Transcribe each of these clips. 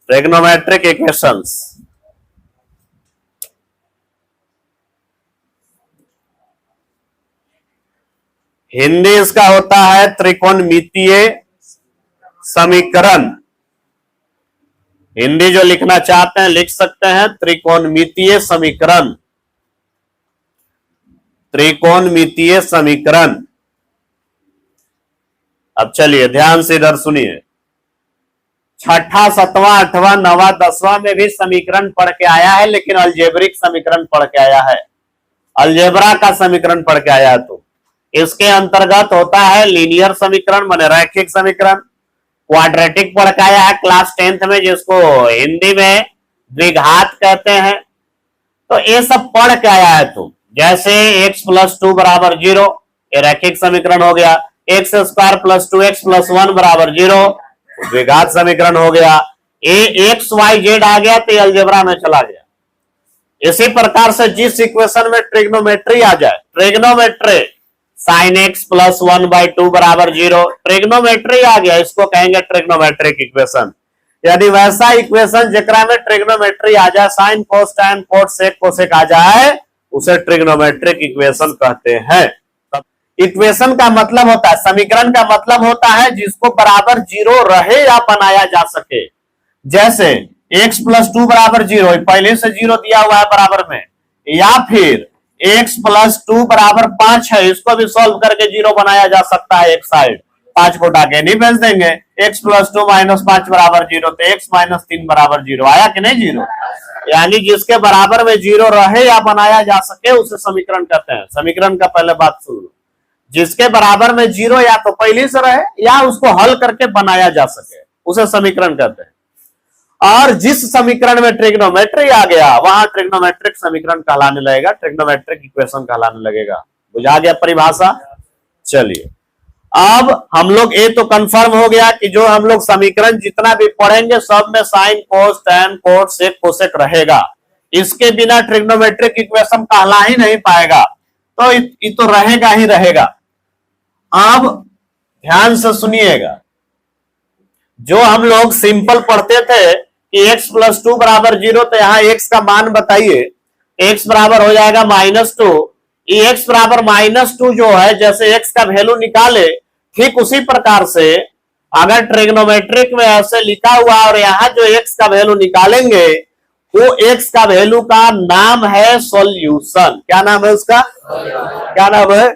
Trigonometric equations. Hindi इसका होता है त्रिकोणमितीय समीकरण। हिंदी जो लिखना चाहते हैं लिख सकते हैं त्रिकोणमितीय समीकरण, त्रिकोणमितीय समीकरण। अब चलिए ध्यान से इधर सुनिए, छठा, सातवां, आठवां, नौवां, 10वां में भी समीकरण पढ़ के आया है, लेकिन अलजेब्रिक समीकरण पढ़ के आया है, अलजेब्रा का समीकरण पढ़ के आया है। तो इसके अंतर्गत होता है लीनियर समीकरण माने रैखिक समीकरण, क्वाड्रेटिक पढ़ के आया है क्लास 10th में, जिसको हिंदी में द्विघात कहते हैं। तो ये सब पढ़ के आया है। तो जैसे x + 2 = 0, ये रैखिक समीकरण हो गया। x² + 2x + 1 = 0, द्विघात समीकरण हो गया। x y z आ गया तो अलजेब्रा में चला गया। इसी प्रकार से जिस इक्वेशन में ट्रिग्नोमेट्री आ जाए, ट्रिग्नोमेट्री sin x + 1/2 = 0, ट्रिग्नोमेट्री आ गया, इसको कहेंगे ट्रिग्नोमेट्रिक इक्वेशन। यदि वैसा इक्वेशन जेकरा में ट्रिग्नोमेट्री आ जाए, sine cos tan cot sec cosec आ जाए, उसे ट्रिग्नोमेट्रिक इक्वेशन कहते हैं। इक्वेशन का मतलब होता है, समीकरण का मतलब होता है जिसको बराबर 0 रहे या बनाया जा सके। जैसे x + 2 = 0, पहले से 0 दिया हुआ है बराबर में, या फिर x + 2 = 5 है, इसको भी सॉल्व करके 0 बनाया जा सकता है। एक साइड 5 को उठा के नहीं भेज देंगे, x + 2 - 5 = 0, तो x - 3 = 0 आया कि नहीं 0। यानी जिसके बराबर में 0 रहे या बनाया जा सके उसे समीकरण कहते हैं। समीकरण का पहले बात सुन लो, जिसके बराबर में 0 या तो पहले से रहे या उसको हल करके बनाया जा सके उसे समीकरण कहते हैं। और जिस समीकरण में ट्रिग्नोमेट्री आ गया वहां ट्रिग्नोमेट्रिक समीकरण कहलाने लगेगा, ट्रिग्नोमेट्रिक इक्वेशन कहलाने लगेगा। बुझा गया परिभाषा। चलिए अब हम लोग ये तो कंफर्म हो गया कि जो हम लोग समीकरण जितना भी पढ़ेंगे सब में sine cos tan cot sec cosec रहेगा। इसके बिना ट्रिग्नोमेट्रिक इक्वेशन कहला ही नहीं पाएगा, तो ये तो रहेगा ही रहेगा। अब ध्यान से सुनिएगा, जो हम लोग सिंपल पढ़ते थे कि x + 2 = 0, तो यहां x का मान बताइए। x बराबर हो जाएगा -2। ये x बराबर -2 जो है, जैसे x का वैल्यू निकाले, ठीक उसी प्रकार से अगर ट्रिग्नोमेट्रिक में ऐसे लिखा हुआ और यहां जो x का वैल्यू निकालेंगे, वो x का वैल्यू का नाम है सॉल्यूशन। क्या नाम है उसका? क्या नाम है?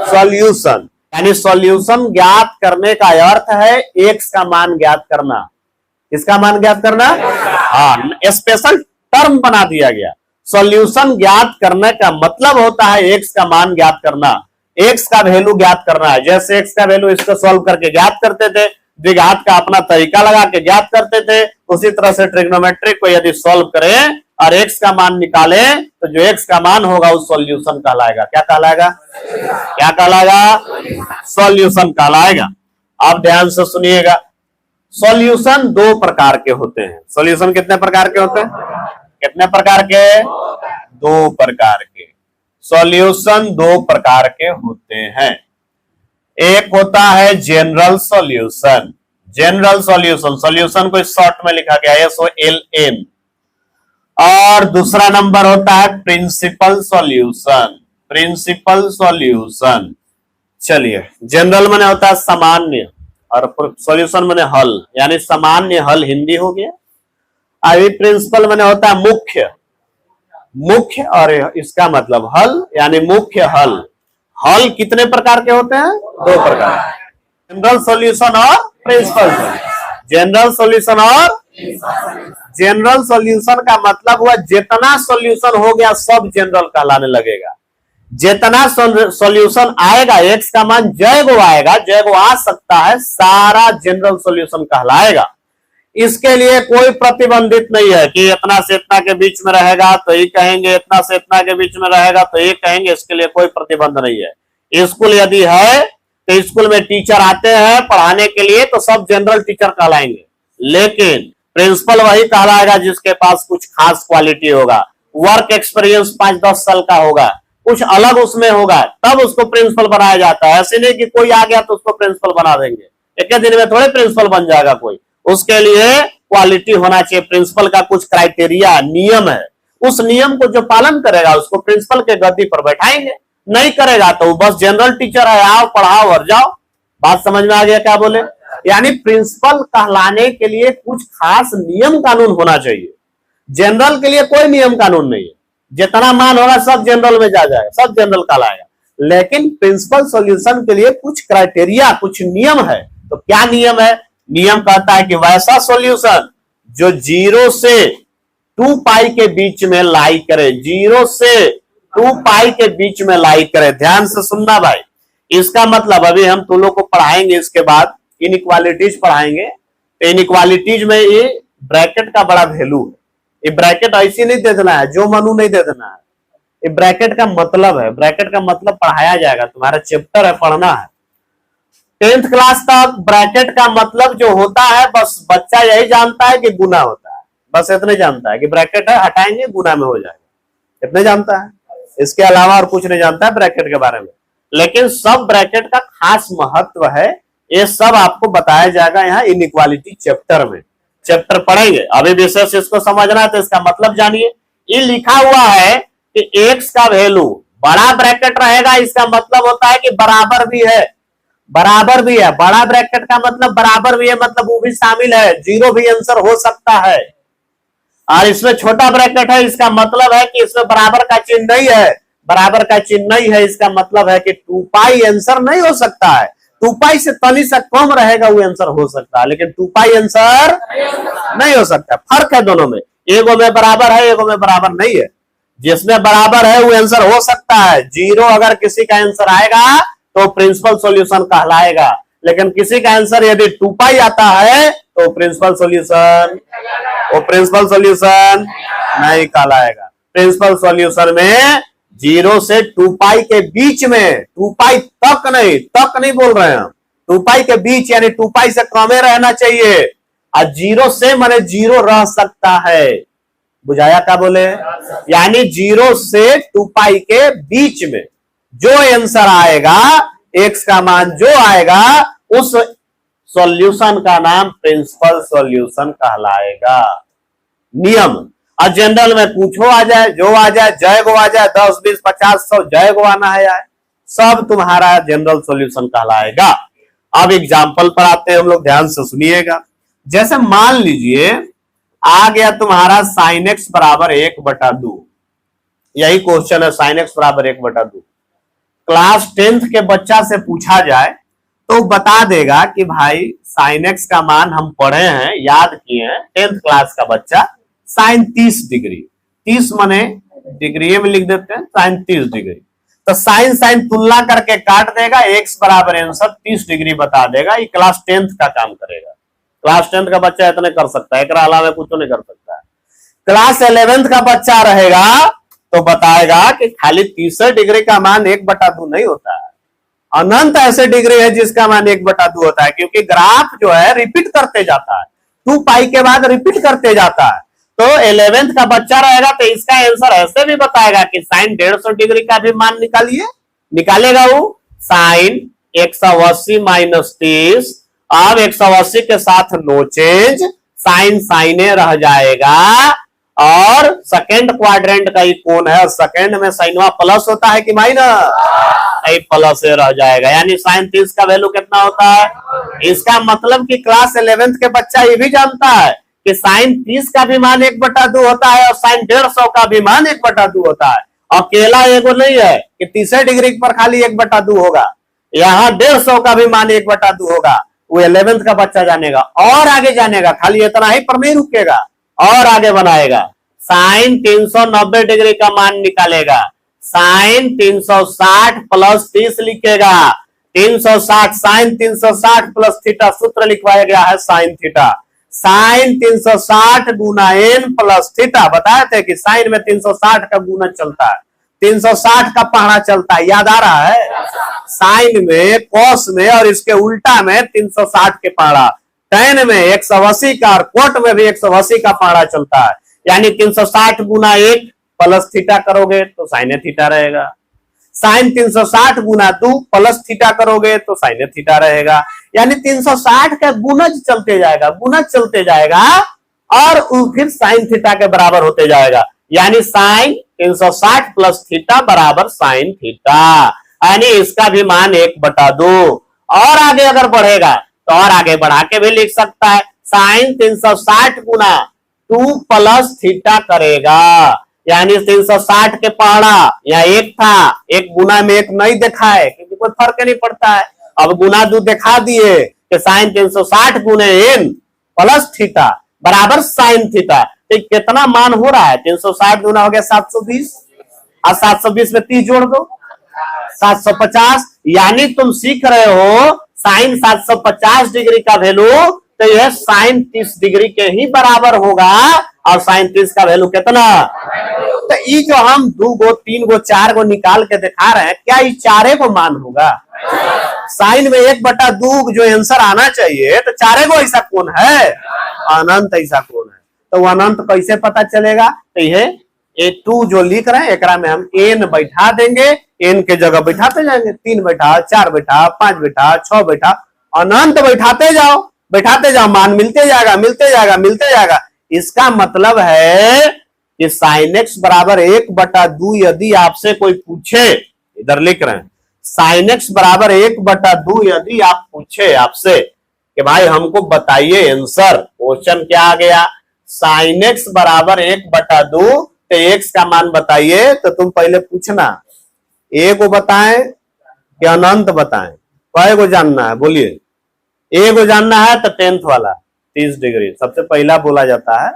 सॉल्यूशन। यानी सॉल्यूशन ज्ञात करने का अर्थ है x का मान ज्ञात करना। इसका मान ज्ञात करना, हाँ, स्पेशल टर्म बना दिया गया। सॉल्यूशन ज्ञात करने का मतलब होता है x का मान ज्ञात करना, x का वैल्यू ज्ञात करना है। जैसे x का वैल्यू इसको सॉल्व करके ज्ञात करते थे, द्विघात का अपना तरीका लगा के ज्ञात करते थे, उसी तरह से ट्रिग्नोमेट्रिक को यदि सॉल्व करें और x का मान निकालें तो जो x का मान होगा उस सॉल्यूशन कहलाएगा। क्या कहलाएगा? क्या कहलाएगा? सॉल्यूशन कहलाएगा। आप ध्यान से सुनिएगा, सॉल्यूशन 2 प्रकार के होते हैं। सॉल्यूशन कितने प्रकार के होते हैं? कितने प्रकार के? 2 प्रकार के। सॉल्यूशन 2 प्रकार के होते हैं। एक होता है general solution. General solution, solution को शॉर्ट में लिखा गया SOLN। और दूसरा नंबर होता है प्रिंसिपल सॉल्यूशन। Principal solution. चलिए, जनरल माने होता है सामान्य और सॉल्यूशन माने हल, यानी सामान्य हल हिंदी हो गया। अभी प्रिंसिपल माने होता है मुख्य, मुख्य और इसका मतलब हल, यानी मुख्य हल। हल कितने प्रकार के होते हैं? 2 प्रकार, जनरल सॉल्यूशन और प्रिंसिपल सॉल्यूशन। जनरल सॉल्यूशन और जनरल सॉल्यूशन का मतलब हुआ जितना सॉल्यूशन हो गया सब जनरल कहलाने लगेगा। जितना सॉल्यूशन आएगा, x का मान जय गो आएगा, जय गो आ सकता है, सारा जनरल सॉल्यूशन कहलाएगा। इसके लिए कोई प्रतिबंधित नहीं है कि इतना से इतना के बीच में रहेगा तो ये कहेंगे, इतना से इतना के बीच में रहेगा तो ये कहेंगे। इसके लिए कोई प्रतिबंध नहीं है। स्कूल यदि है तो स्कूल में टीचर आते हैं पढ़ाने के लिए तो सब जनरल टीचर कहलाएंगे, लेकिन प्रिंसिपल वही कहलाएगा जिसके पास कुछ खास क्वालिटी होगा, वर्क एक्सपीरियंस 5-10 साल का होगा, कुछ अलग उसमें होगा, तब उसको प्रिंसिपल बनाया जाता है। ऐसे नहीं कि कोई आ गया तो उसको प्रिंसिपल बना देंगे, एक दिन में थोड़े प्रिंसिपल बन जाएगा कोई। उसके लिए क्वालिटी होना चाहिए, प्रिंसिपल का कुछ क्राइटेरिया नियम है, उस नियम को जो पालन करेगा उसको प्रिंसिपल के गद्दी पर बैठाएंगे, नहीं करेगा तो बस जनरल टीचर है, आओ पढ़ाओ और जाओ। बात समझ में आ गया क्या बोले? यानी प्रिंसिपल कहलाने के लिए कुछ खास नियम कानून होना चाहिए, जनरल के लिए कोई नियम कानून नहीं है, जितना मान होगा सब जनरल में जा जाएगा, सब जनरल कहलाएगा। लेकिन प्रिंसिपल सॉल्यूशन के लिए कुछ क्राइटेरिया, कुछ नियम है। तो क्या नियम है? नियम कहता है कि वैसा सॉल्यूशन जो 0 से 2 पाई के बीच में लाई करे, 0 से 2 पाई के बीच में लाई करे। ध्यान से सुनना भाई, इसका मतलब अभी हम तुम लोग को पढ़ाएंगे, इसके बाद इनइक्वालिटीज पढ़ाएंगे। तो इनइक्वालिटीज में ये ब्रैकेट का बड़ा वैल्यू है। ये ब्रैकेट ऐसे नहीं दे देना है, जो मनू नहीं दे देना है। ये ब्रैकेट का मतलब है, ब्रैकेट का मतलब पढ़ाया जाएगा, तुम्हारा चैप्टर है, पढ़ना है। 10th क्लास तक ब्रैकेट का मतलब जो होता है बस बच्चा यही जानता है कि गुना होता है, बस इतने जानता है कि ब्रैकेट है, हटाएंगे गुना में हो जाएगा, इतने जानता है, इसके अलावा और कुछ नहीं जानता है ब्रैकेट के बारे में। लेकिन सब ब्रैकेट का खास महत्व है, ये सब आपको बताया जाएगा यहाँ इनइक्वालिटी चैप्टर में। चैप्टर पढ़ेंगे, अभी विशेष इसको समझना है तो इसका मतलब जानिए। ये लिखा हुआ है कि x का वैल्यू बड़ा ब्रैकेट रहेगा, इसका मतलब होता है कि बराबर भी है, बराबर भी है। बड़ा ब्रैकेट का मतलब बराबर भी है, मतलब वो भी शामिल है, 0 भी आंसर हो सकता है। और इसमें छोटा ब्रैकेट है, इसका मतलब है कि इसमें बराबर का चिन्ह नहीं है, बराबर का चिन्ह नहीं है, इसका मतलब है कि 2 पाई आंसर नहीं हो सकता है। 2 पाई से तनी सा कम रहेगा वो आंसर हो सकता है, लेकिन 2 पाई आंसर नहीं हो सकता। फर्क है दोनों में, एगो में बराबर है, एगो में बराबर नहीं है। जिसमें बराबर है वो आंसर हो सकता है। 0 अगर किसी का आंसर आएगा तो प्रिंसिपल सॉल्यूशन कहलाएगा, लेकिन किसी का आंसर यदि 2 पाई आता है तो प्रिंसिपल सॉल्यूशन, वो प्रिंसिपल सॉल्यूशन नहीं कहलाएगा। प्रिंसिपल सॉल्यूशन में 0 से 2 पाई के बीच में, 2 पाई तक नहीं बोल रहे हैं, 2 पाई के बीच यानी 2 पाई से कमे रहना चाहिए। और 0 से माने 0 रह सकता है, बुझाया क्या बोले? यानी 0 से 2 पाई के बीच में जो आंसर आएगा, x का मान जो आएगा, उस सॉल्यूशन का नाम प्रिंसिपल सॉल्यूशन कहलाएगा। नियम। और जनरल में पूछो आ जाए, जो आ जाए, जय गो आ जाए, 10 20 50 100 जय गो आना है यार, सब तुम्हारा जनरल सॉल्यूशन कहलाएगा। अब एग्जाम्पल पर आते हैं हम लोग, ध्यान से सुनिएगा। जैसे मान लीजिए आ गया तुम्हारा sin x बराबर 1/2, यही क्वेश्चन है, sin x बराबर 1/2। क्लास 10th के बच्चा से पूछा जाए तो बता देगा कि भाई sin x का मान हम पढ़े हैं, याद किए हैं, 10th क्लास का बच्चा sin 30 डिग्री, 30 माने डिग्री में लिख देते हैं, sin 30 डिग्री। तो sin तुलना करके काट देगा, x बराबर आंसर 30 डिग्री बता देगा। ये क्लास 10th का काम करेगा, क्लास 10th का बच्चा इतने कर सकता है, एक अलावा कुछ नहीं कर सकता है। क्लास 11th का बच्चा रहेगा तो बताएगा कि खाली 30 डिग्री का मान 1/2 नहीं होता है, अनंत ऐसे डिग्री है जिसका मान 1/2 होता है, क्योंकि ग्राफ जो है रिपीट करते जाता है, 2 पाई के बाद रिपीट करते जाता है। तो 11th का बच्चा रहेगा तो इसका आंसर ऐसे भी बताएगा कि sin 150 डिग्री का भी मान निकालिए, निकालेगा वो sin 180 - 30। अब 180 के साथ नो चेंज, साइन रह जाएगा। और सेकेंड क्वाड्रेंट का ही कोण है, सेकेंड में साइनवा प्लस होता है कि माइनस, प्लस रह जाएगा। यानी sin 30 का वैल्यू कितना होता है? इसका मतलब कि क्लास 11th के बच्चा ये भी जानता है कि sin 30 का भी मान 1/2 होता है और sin 150 का भी मान 1/2 होता है। अकेला एगो नहीं है कि 30 डिग्री पर खाली 1/2 होगा, यहाँ 150 का भी मान 1/2 होगा। वो 11th का बच्चा जानेगा और आगे जानेगा, खाली इतना ही पर नहीं रुकेगा, और आगे बनाएगा। sin 390 डिग्री का मान निकालेगा, sin 360 + 30 लिखेगा, 360 sin 360 + थीटा, सूत्र लिखवाया गया है sin थीटा, sin 360 गुना n + थीटा। बताए थे कि sin में 360 का गुना चलता है, 360 का पहाड़ा चलता है, याद आ रहा है? साइन में, कॉस में और इसके उल्टा में 360 के पहाड़ा, tan में 180 का और कोट में भी 180 का पहाड़ा चलता है। यानी 360 गुना 1 + थीटा करोगे तो sin थीटा रहेगा, sin 360 गुना 2 + थीटा करोगे तो sin थीटा रहेगा। यानी 360 का गुणज चलते जाएगा, गुणज चलते जाएगा और फिर साइन थीटा के बराबर होते जाएगा, यानी साइन 360 प्लस थीटा बराबर साइन थीटा, यानी इसका भी मान 1/2। और आगे अगर बढ़ेगा तो और आगे बढ़ा के भी लिख सकता है, साइन 360 गुना 2 प्लस थीटा करेगा, यानी 360 के पहाड़ा या एक था, एक गुना में एक नहीं देखा है क्योंकि कोई फर्क नहीं पड़ता है, अब गुना 2 दिखा दिए कि साइन 360 गुने n प्लस थीटा बराबर साइन थीटा। तो कितना मान हो रहा है, 360 गुना हो गया 720, और 720 में 30 जोड़ दो 750, यानी तुम सीख रहे हो साइन 750 डिग्री का वैल्यू, तो यह साइन 30 डिग्री के ही बराबर होगा, और साइन 30 का वैल्यू कितना, तो ये जो हम 2 गो 3 गो 4 गो निकाल के दिखा रहे हैं, क्या ये चारे को मान होगा? साइन में 1/2 जो आंसर आना चाहिए, तो चारे को ऐसा कौन है? अनंत ऐसा कौन है? तो वो अनंत कैसे पता चलेगा? तो ये 2 जो लिख रहे हैं एकरा में हम n बैठा देंगे, n के जगह बैठाते जाएंगे, 3 बैठा, 4 बैठा, 5 बैठा, 6 बैठा, अनंत बैठाते जाओ, मान मिलते जाएगा, मिलते जाएगा, मिलते जाएगा। इसका मतलब है कि साइन x बराबर 1/2 यदि आपसे कोई पूछे, इधर लिख रहे हैं, साइन x बराबर 1/2 यदि आप पूछे आपसे कि भाई हमको बताइए आंसर, क्वेश्चन क्या आ गया, साइन x बराबर 1/2, तो x का मान बताइए, तो तुम पहले पूछना a को बताएं कि अनंत बताएं, कई को जानना है बोलिए? a को जानना है तो 10th वाला 30 डिग्री सबसे पहला बोला जाता है,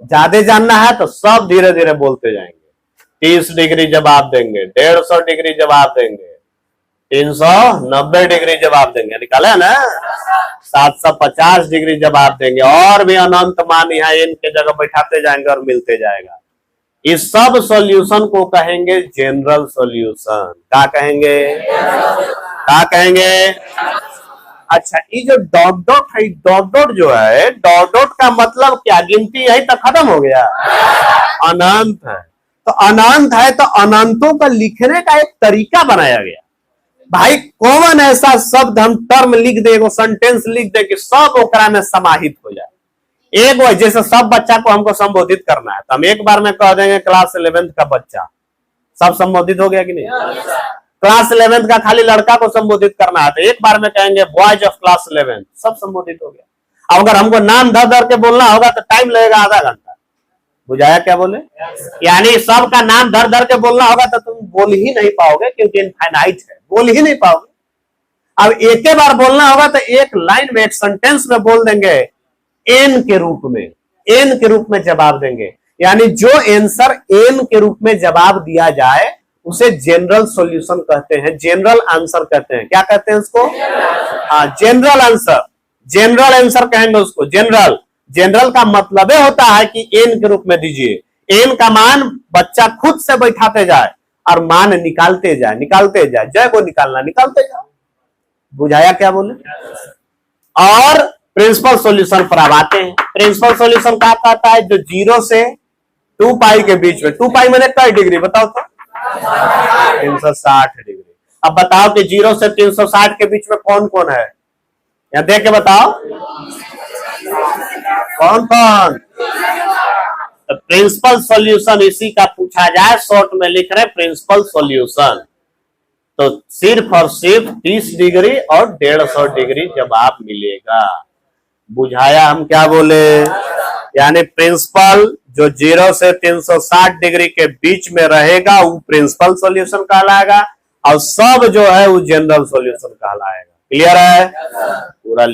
ज्यादा जानना है तो सब धीरे धीरे बोलते जाएंगे। 30 डिग्री जवाब देंगे, 150 डिग्री जवाब देंगे, 390 डिग्री जवाब देंगे, निकाला ना, 750 डिग्री जवाब देंगे, और भी अनंत मान यहाँ n के जगह बैठाते जाएंगे और मिलते जाएगा। इस सब सॉल्यूशन को कहेंगे जनरल सॉल्यूशन। क्या कहेंगे? क्या कहेंगे? अच्छा, ये जो डॉट डॉट है, डॉट डॉट जो है, डॉट डॉट का मतलब क्या, गिनती यही तक खत्म हो गया? अनंत है, तो अनंत है तो अनंतों का लिखने का एक तरीका बनाया गया। भाई कौन ऐसा शब्द हम टर्म लिख दे, सेंटेंस लिख दे कि सब ओकरा में समाहित हो जाए। एक बार जैसे सब बच्चा को हमको संबोधित करना है, तो हम एक बार में कह देंगे क्लास 11th का बच्चा, सब संबोधित हो गया कि नहीं? क्लास 11th का खाली लड़का को संबोधित करना है तो एक बार में कहेंगे बॉयज ऑफ क्लास 11th, सब संबोधित हो गया। अब अगर हमको नाम धर धर के बोलना होगा तो टाइम लगेगा आधा घंटा। बुझाया क्या बोले? यानी सबका नाम धर धर के बोलना होगा तो तुम बोल ही नहीं पाओगे, क्योंकि इनफाइनाइट है, बोल ही नहीं पाओगे। अब एक ही बार बोलना होगा तो एक लाइन में, एक सेंटेंस में बोल देंगे, एन के रूप में, एन के रूप में जवाब देंगे। यानी जो आंसर एन के रूप में जवाब दिया जाए उसे जनरल सॉल्यूशन कहते हैं, जनरल आंसर कहते हैं। क्या कहते हैं उसको? हाँ, जनरल आंसर, जनरल आंसर कहेंगे उसको। जनरल, जनरल का मतलब होता है कि एन के रूप में दीजिए, एन का मान बच्चा खुद से बैठाते जाए और मान निकालते जाए, निकालते जाए, जय को निकालना, निकालते जाओ। बुझाया क्या बोले? और प्रिंसिपल सॉल्यूशन पर अब आते हैं। प्रिंसिपल सॉल्यूशन क्या कहता है? जो 0 से 2 पाई के बीच में, 2 पाई मैंने कई डिग्री बताओ तो? 360 डिग्री। अब बताओ कि 0 से 360 के बीच में कौन कौन है, यहां देख के बताओ कौन कौन। तो प्रिंसिपल सॉल्यूशन इसी का पूछा जाए, शॉर्ट में लिख रहे प्रिंसिपल सॉल्यूशन। तो सिर्फ और सिर्फ 30 डिग्री और 150 डिग्री जवाब मिलेगा। बुझाया हम क्या बोले? यानी प्रिंसिपल जो 0 से 360 डिग्री के बीच में रहेगा वो प्रिंसिपल सॉल्यूशन कहलाएगा, और सब जो है वो जनरल सॉल्यूशन कहलाएगा। क्लियर है? पूरा